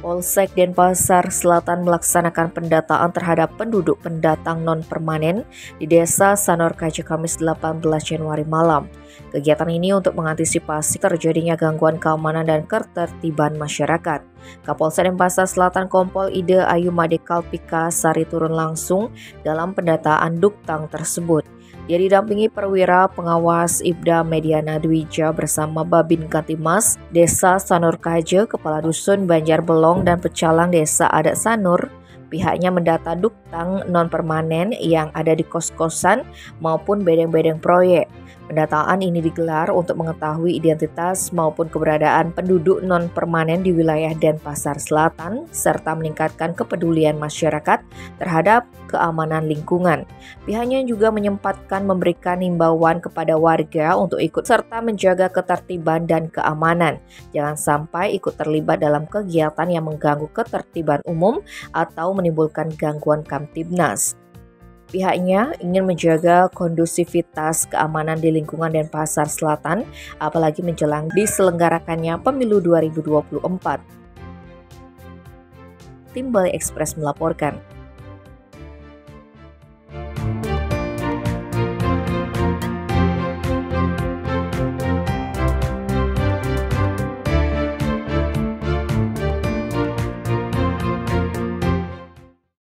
Polsek Denpasar Selatan melaksanakan pendataan terhadap penduduk pendatang non-permanen di Desa Sanorkaja Kamis 18 Januari malam. Kegiatan ini untuk mengantisipasi terjadinya gangguan keamanan dan ketertiban masyarakat. Kapolsek Denpasar Selatan Kompol Ide Ayu Made Kalpika Sari turun langsung dalam pendataan duktang tersebut. Dia didampingi perwira pengawas Ibda Mediana Dwija bersama Babin Kantimas Desa Sanorkaja, Kepala Dusun Banjar Belong dan Pecalang Desa Adat Sanur. Pihaknya mendata duktang non-permanen yang ada di kos-kosan maupun bedeng-bedeng proyek. Pendataan ini digelar untuk mengetahui identitas maupun keberadaan penduduk non-permanen di wilayah Denpasar Selatan serta meningkatkan kepedulian masyarakat terhadap keamanan lingkungan. Pihaknya juga menyempatkan memberikan himbauan kepada warga untuk ikut serta menjaga ketertiban dan keamanan. Jangan sampai ikut terlibat dalam kegiatan yang mengganggu ketertiban umum atau menimbulkan gangguan Kamtibnas. Pihaknya ingin menjaga kondusivitas keamanan di lingkungan Denpasar Selatan, apalagi menjelang diselenggarakannya Pemilu 2024. Tim Bali Express melaporkan.